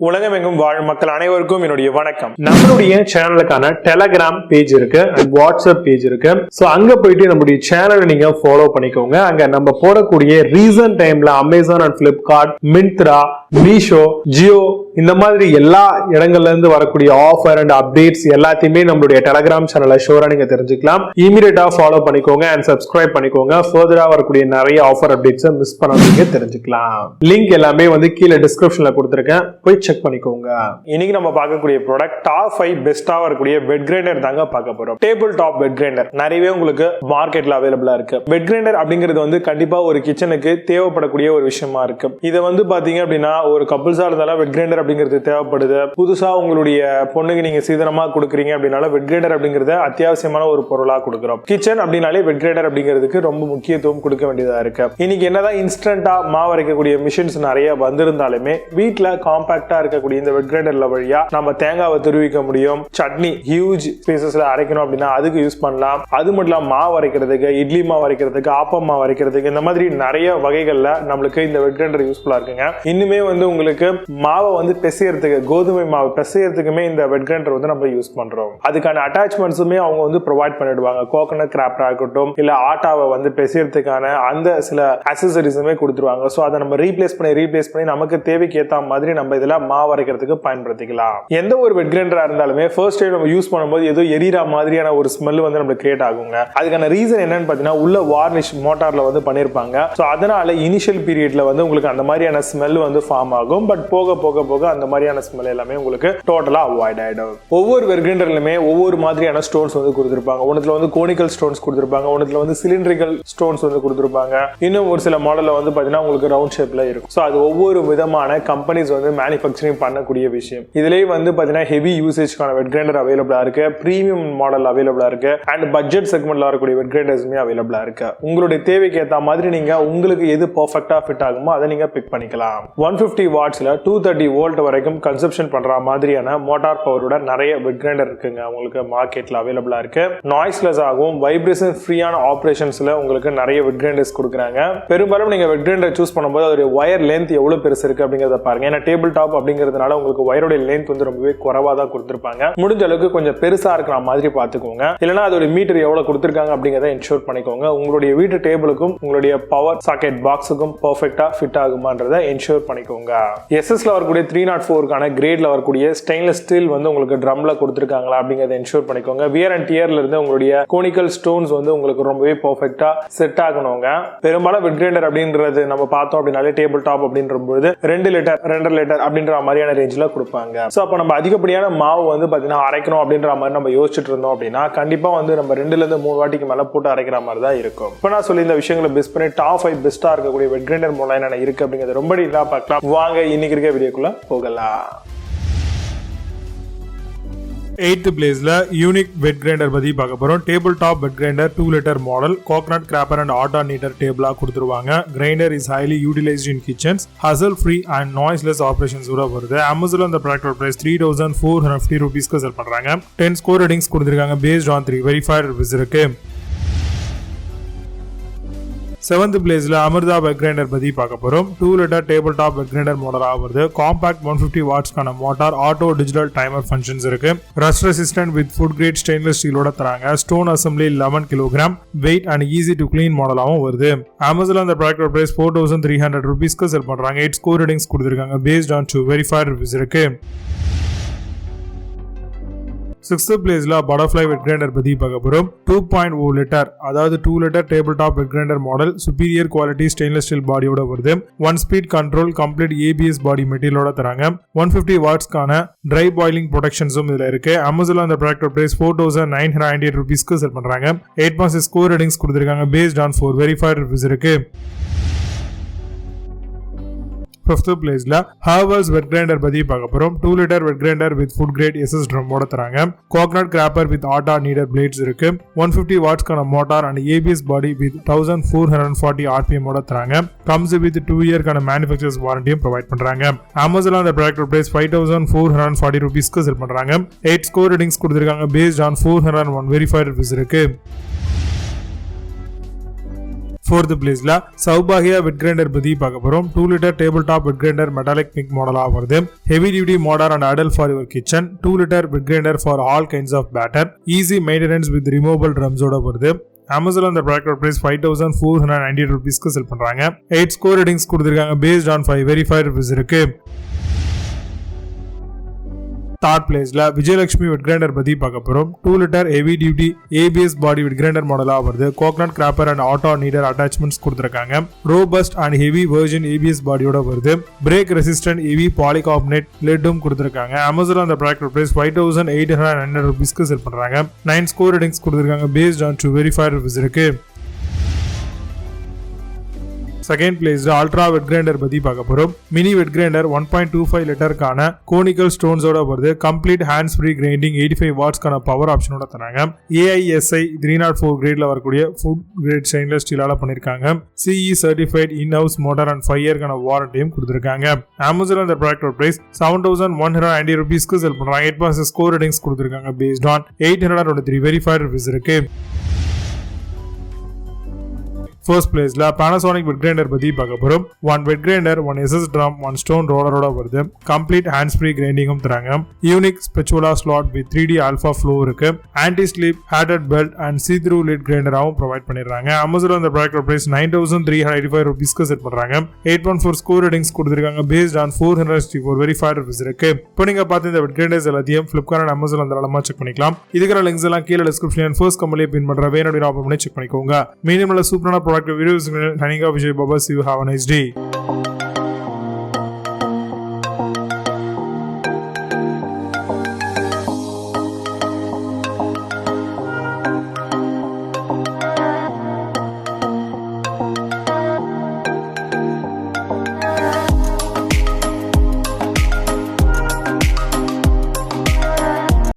உலகமெங்கும் வாழும் மக்கள் அனைவருக்கும் என்னுடைய வணக்கம். நம்மளுடைய சேனலுக்கான டெலகிராம் பேஜ் இருக்கு அண்ட் வாட்ஸ்அப் பேஜ் இருக்கு. சோ அங்க போயிட்டு நம்மளுடைய சேனலை நீங்க ஃபாலோ பண்ணிக்கோங்க. அங்க நம்ம போடக்கூடிய ரீசன்ட் டைம்ல Amazon and Flipkart, Myntra, Meesho, Jio இந்த மாதிரி எல்லா இடங்கள்ல இருந்து வரக்கூடிய ஆஃபர் அண்ட் அப்டேட்ஸ் எல்லாத்தையுமே நம்மளுடைய டெலகிராம் சேனல்ல ஷோரா நீங்க தெரிஞ்சுக்கலாம். இமீடியட்டா ஃபாலோ பண்ணிக்கோங்க அண்ட் சப்ஸ்கிரைப் பண்ணிக்கோங்க. ஃபர்தரா வரக்கூடிய நிறைய ஆஃபர் அப்டேட்ஸ் மிஸ் பண்ணாதீங்க, தெரிஞ்சுக்கலாம். லிங்க் எல்லாமே கீழே டிஸ்கிரிப்ஷன்ல கொடுத்திருக்கேன், போய் செக் பண்ணிக்கோங்க. இன்னைக்கு நம்ம பார்க்கக்கூடிய ப்ராடக்ட் டாப் 5 பெஸ்டா வரக்கூடிய பெட் கிரைண்டர் தாங்க பார்க்க போறோம். டேபிள் டாப் பெட் கிரைண்டர் நிறையவே உங்களுக்கு மார்க்கெட்ல அவைலபிளா இருக்கு. பெட் கிரைண்டர் அப்படிங்கிறது கண்டிப்பா ஒரு கிச்சனுக்கு தேவைப்படக்கூடிய ஒரு விஷயமா இருக்கு. இதை பாத்தீங்க அப்படின்னா ஒரு கப்புள்ஸா இருந்தாலும் பெட் கிரைண்டர் அப்படிங்கிறது தேவைப்படுது. புதுசா உங்களுடைய பொண்ணுக்கு நீங்க சீதனமா கொடுக்குறீங்க அப்படின்னால பெட் கிரைண்டர் அப்படிங்கறது அத்தியாவசியமான ஒரு பொருளா கொடுக்குறோம். கிச்சன் அப்படின்னாலே பெட் கிரைண்டர் அப்படிங்கிறதுக்கு ரொம்ப முக்கியத்துவம் கொடுக்க வேண்டியதா இருக்கு. இன்னைக்கு என்னதான் இன்ஸ்டன்டா மாவு அரைக்கக்கூடிய மிஷின்ஸ் நிறைய வந்திருந்தாலுமே வீட்டுல காம்பாக்டா இருக்கக்கூடிய இந்த வெட் கிரைண்டர்ல வழியா நம்ம தேங்காவை துருவிக்க முடியும். சட்னி ஹியூஜ் ஸ்பேசஸ்ல அரைக்கணும் அப்படின்னா அதுக்கு யூஸ் பண்ணலாம். அது மட்டும் இல்லாம மாவு அரைக்கிறதுக்கு, இட்லி மாவு அரைக்கிறதுக்கு, ஆப்பம் மாவு அரைக்கிறதுக்கு, இந்த மாதிரி நிறைய வகைகள்ல நம்மளுக்கு இந்த வெட் கிரைண்டர் யூஸ்ஃபுல்லா இருக்குங்க. இன்னுமே உங்களுக்கு மாவை பிசையறதுக்கு, கோதுமை மாவு பிசையறதுக்குமே இந்த வெட் கிரைண்டர் நம்ம யூஸ் பண்றோம். அதுக்கான அட்டாச்மெண்ட்ஸுமே அவங்க ப்ரொவைட் பண்ணிடுவாங்க. கோகனட் கிராப்டா இருக்கட்டும், இல்ல ஆட்டாவை பிசையறதுக்கான அந்த சில அக்சசரிஸுமே கொடுத்துருவாங்க. சோ அதை நம்ம ரீப்ளேஸ் பண்ணி நமக்கு தேவைக்கு ஏத்த மாதிரி நம்ம இதுல மாவு அரைக்கிறதுக்கு பயன்படுத்திக்கலாம். எந்த ஒரு வெட் கிரைண்டரா இருந்தாலுமே ஃபர்ஸ்ட் டைம் நம்ம யூஸ் பண்ணும்போது ஏதோ எரியிற மாதிரியான ஒரு ஸ்மெல் நமக்கு கிரியேட் ஆகுங்க. அதுக்கான ரீசன் என்னன்னு பாத்தீங்கன்னா உள்ள வார்னிஷ் மோட்டார்ல பண்ணிருப்பாங்க. சோ அதனால இனிஷியல் பீரியட்ல உங்களுக்கு அந்த மாதிரியான ஸ்மெல் ஃபார்ம் ஆகும். பட் போக போக போக அந்த மாதிரியான ஸ்மெல் எல்லாமே உங்களுக்கு டோட்டலா அவாய்ட் ஆயிடும். ஒவ்வொரு வெட் கிரைண்டர்லயுமே ஒவ்வொரு மாதிரியான ஸ்டோன்ஸ் கொடுத்திருப்பாங்க. ஒன்னுல கோனிக்கல் ஸ்டோன்ஸ் கொடுத்திருப்பாங்க, ஒன்னுல சிலிண்ட்ரிக்கல் ஸ்டோன்ஸ் கொடுத்திருப்பாங்க. இன்னும் ஒரு சில மாடல்ல பாத்தீங்கன்னா உங்களுக்கு ரவுண்ட் ஷேப்ல இருக்கும். சோ அது ஒவ்வொரு விதமான கம்பெனிஸ் மேனுஃபேக்சரிங் பண்ணக்கூடிய விஷயம். இதுலயே பாத்தீங்கன்னா ஹெவி யூசேஜ்க்கான வெட் கிரைண்டர் அவைலபிளா இருக்கு, பிரீமியம் மாடல் அவைலபிளா இருக்கு, அண்ட் பட்ஜெட் செக்மெண்ட்ல வரக்கூடிய வெட் கிரைண்டர்ஸ்மே அவைலபிளா இருக்கு. உங்களுடைய தேவைக்கு ஏத்த மாதிரி நீங்க உங்களுக்கு எது பெர்ஃபெக்ட்டா ஃபிட் ஆகுமோ அதை நீங்க பிக் பண்ணிக்கலாம். 150 வாட்ஸ்ல 230 வோல்ட் வரைக்கும் கன்சப்ஷன் பண்ற மாதிரியான மோட்டார் பவரோட நிறைய வெட் கிரைண்டர் இருக்குங்க. உங்களுக்கு மார்க்கெட்ல அவைலபிளா இருக்கு. நாய்ஸ்லெஸ் ஆகும், வைப்ரேஷன் ஃப்ரீயான ஆபரேஷன்ஸ்ல உங்களுக்கு நிறைய வெட் கிரைண்டர்ஸ் கொடுக்குறாங்க. பெரும்பாலும் நீங்க வெட் கிரைண்டர் சூஸ் பண்ணும்போது அதோட வயர் லென்த் எவ்வளவு பெருசு இருக்கு அப்படிங்கறத பாருங்க. ஏன்னா டேபிள் டாப் அப்படிங்கிறதுனால உங்களுக்கு வயரோட லென்த் ரொம்பவே குறைவா தான் கொடுத்திருப்பாங்க. முடிஞ்ச அளவுக்கு கொஞ்சம் பெருசா இருக்கிற மாதிரி பாத்துக்கோங்க. இல்லனா அதோட மீட்டர் எவ்வளவு கொடுத்திருக்காங்க அப்படிங்கறத என்ஷூர் பண்ணிக்கோங்க. உங்களுடைய வீட்டு டேபிளுக்கும் உங்களுடைய பவர் சாக்கெட் பாக்ஸுக்கும் பெர்ஃபெக்ட்டா ஃபிட் ஆகுமான்றதை என்ஷூர் பண்ணிக்கோங்க. எஸ்எஸ்ல வரக்கூடிய 304க்கான கிரேட்ல வரக்கூடிய ஸ்டெயின்லெஸ் ஸ்டீல் உங்களுக்கு ட்ரம்ல கொடுத்திருக்காங்களா அப்படிங்கறத என்ஷூர் பண்ணிக்கோங்க. வியர் அண்ட் டியர்ல இருந்து உங்களுடைய கோனிக்கல் ஸ்டோன்ஸ் உங்களுக்கு ரொம்பவே பெர்ஃபெக்ட்டா செட் ஆகணுங்க. பெரும்பாலும் வெட் கிரைண்டர் அப்படின்றது நம்ம பார்த்தோம் அப்படினாலே டேபிள் டாப் அப்படின்றபோது 2 லிட்டர் 2.5 லிட்டர் அப்படின்ற மாதிரியான ரேஞ்சில கொடுப்பாங்க. சோ அப்ப நம்ம அதிகப்படியான மாவு பாத்தீங்கன்னா அரைக்கணும் அப்படின்ற மாதிரி நம்ம யோசிச்சுட்டு இருந்தோம் அப்படின்னா கண்டிப்பா நம்ம 2ல இருந்து 3 வாட்டிக்கு மேல போட்டு அரைக்கிற மாதிரி தான் இருக்கும். இப்ப நான் சொல்லி இந்த விஷயங்களை பெஸ்ட் பண்ணி டாப் 5 பெஸ்டா இருக்கக்கூடிய வெட் கிரைண்டர் மூலம் என்ன இருக்கு அப்படிங்கறது ரொம்ப டீலா பார்க்கலாம். வாங்க இன்னைக்கு இருக்க வீடியோக்குள்ள போகலாம். 8th பிளேஸ்ல யூனிக் வெட் கிரைண்டர் பத்தி பார்க்க போறோம். Table top wet grinder 2 litre model, coconut scraper and atta kneader டேபிளா கொடுத்துருவாங்க. Grinder is highly utilised in kitchens, hassle free and noiseless operations கூட வருது. அமேசான்ல இந்த ப்ராடக்ட் பிரைஸ் 3450 ரூபீஸ்க்கு செல் பண்றாங்க. 10 ஸ்கோர் ரேட்டிங்ஸ் கொடுத்திருக்காங்க பேஸ்ட் ஆன் 3 வெரிஃபைட் ரிவ்யூஸ் இருக்கு. 7th பிளேஸ்ல அமிர்தா வெட் கிரைண்டர் பத்தி பார்க்க போறோம். 2 litre table top wet grinder மாடலா வருது. காம்பாக்ட் 150 வாட்ஸ்க்கான motor, auto digital timer functions இருக்கு. Rust resistant with food grade stainless ஸ்டீலோட தராங்க. Stone assembly 11 kilogram weight and easy to clean மாடலாவும் வருது. அமேசான்ல இந்த ப்ராடக்ட் பிரைஸ் 4300 ரூபீஸ்க்கு செல் பண்றாங்க. 8 ஸ்கோர் ரேட்டிங்ஸ் கொடுத்திருக்காங்க பேஸ்ட் ஆன் 2 வெரிஃபைட் ரிவ்யூஸ் இருக்கு. 6th பிளேஸ்ல பட்டர்ஃப்ளை வெட் கிரைண்டர் பத்தி பார்க்க போறோம். 2.0 லிட்டர் அதாவது 2 litre table top wet grinder model, superior quality stainless steel பாடியோட வருது. 1 ஸ்பீட் கண்ட்ரோல், கம்ப்ளீட் ABS பாடி மெட்டீரியலோட தராங்க. 150 வாட்ஸ்க்கான ட்ரை பாயிலிங் ப்ரொடெக்ஷன்ஸும் இதுல இருக்கு. அமேசான்ல அந்த ப்ராடக்ட் பிரைஸ் 4998 ரூபீஸ்க்கு செல் பண்றாங்க. 8.6 ஸ்கோர் ரேட்டிங்ஸ் கொடுத்திருக்காங்க பேஸ்ட் ஆன் 4 வெரிஃபைட் ரிவ்யூஸ் இருக்கு. 5th பிளேஸ்ல Havells வெட் கிரைண்டர் பத்தி பார்க்க போறோம். 2 litre wet grinder with food grade SS ட்ரம்மோட தராங்க. Coconut scraper with atta kneader blades இருக்கு. 150 வாட்ஸ்க்கான motor and ABS body with 1440 RPM ஓட தராங்க. கம்ஸ் வித் 2 இயர்க்கான மேனுஃபேக்சரர்ஸ் வாரண்டியும் ப்ரொவைட் பண்றாங்க. அமேசான்ல அந்த ப்ராடக்ட் பிரைஸ் 5440 ரூபீஸ்க்கு செல் பண்றாங்க. 8 ஸ்கோர் ரேட்டிங்ஸ் கொடுத்திருக்காங்க பேஸ்ட் ஆன் 401 வெரிஃபைட் ரிவ்யூஸ் இருக்கு. 4th பிளேஸ்ல Sowbaghya வெட் கிரைண்டர் பத்தி பார்க்க போறோம். 2 litre table top wet grinder metallic pink மாடலா வருது. Heavy duty motor and adult for your kitchen. 2 litre wet grinder for all kinds of batter. Easy maintenance with removable ட்ரம்ஸோட வருது. Amazon அந்த product price 5498 ரூபீஸ்க்கு sell பண்றாங்க. 8 score ratings கொடுத்திருக்காங்க. Based on 5 verified reviews இருக்கு. Third பிளேஸ்ல Vijayalakshmi wet grinder பத்தி பார்க்க போறோம். 2 litre heavy duty ABS body wet grinder மாடலா வருது. Coconut scraper and auto kneader attachments கொடுத்திருக்காங்க. Robust and heavy version ABS பாடியோட வருது. பிரேக் ரெசிஸ்டன்ட் ஹெவி பாலிகார்பனேட் லெட்டும் கொடுத்திருக்காங்க. Amazon அந்த ப்ராடக்ட் பிரைஸ் 5890 ரூபீஸ்க்கு செல் பண்றாங்க. 9 ஸ்கோர் ரேட்டிங்ஸ் கொடுத்திருக்காங்க. பேஸ்ட் ஆன் 2 வெரிஃபைட் ரிவ்யூஸ் இருக்கு. செகண்ட் பிளேஸ்ல அல்ட்ரா வெட் கிரைண்டர் பத்தி பார்க்க போறோம். மினி வெட் கிரைண்டர் 1.25 லிட்டருக்கான கோனிக்கல் ஸ்டோன்ஸோட வருது. கம்ப்ளீட் ஹேண்ட்ஸ் ஃப்ரீ கிரைண்டிங் 85 வாட்ஸ்க்கான பவர் ஆப்ஷனோட தராங்க. AISI 304 கிரேட்ல வரக்கூடிய ஃபுட் கிரேட் ஸ்டெயின்லெஸ் ஸ்டீலால பண்ணிருக்காங்க. CE certified in house motor and 5 இயர்க்கான வாரண்டியும் கொடுத்திருக்காங்க. Amazon அந்த ப்ராடக்ட் பிரைஸ் 7190 ரூபீஸ்க்கு செல் பண்றாங்க. 8 ஸ்கோர் ரேட்டிங்ஸ் கொடுத்திருக்காங்க. பேஸ்ட் ஆன் 823 வெரிஃபைட் ரிவ்யூஸ் இருக்கு. ஃபர்ஸ்ட் பிளேஸ்ல Panasonic வெட் கிரைண்டர் பத்தி பார்க்க போறோம். 1 wet grinder, 1 SS drum, 1 stone ரோலரோட வருது. கம்ப்ளீட் ஹேண்ட்ஸ் ஃப்ரீ கிரைண்டிங்கும் தராங்க. Unique spatula slot with 3D alpha flow இருக்கு. Anti slip hatted belt and see through lid கிரைண்டராவும் ப்ரொவைட் பண்ணிடுறாங்க. Amazon அந்த ப்ராடக்ட் பிரைஸ் 9385 ரூபீஸ்க்கு செட் பண்றாங்க. 8.4 ஸ்கோர் ரேட்டிங்ஸ் கொடுத்திருக்காங்க. பேஸ்ட் ஆன் 464 வெரிஃபைட் ரிவ்யூஸ் இருக்கு. இப்போ நீங்க பார்த்த இந்த வெட் கிரைண்டர்ஸ் எல்லாத்தையும் Flipkart and Amazon தாராளமா செக் பண்ணிக்கலாம். இதுக்கான லிங்க்ஸ் எல்லாம் கீழே டிஸ்கிரிப்ஷன் ஃபர்ஸ்ட் கமெண்ட்லயே பின் பண்ற வேணும் ஆஃப் பண்ணி செக் பண்ணிக்கோங்க. மீண்டும் சூப்பரான product videos. Signing off, Vijay Baba. See you. Have a nice day.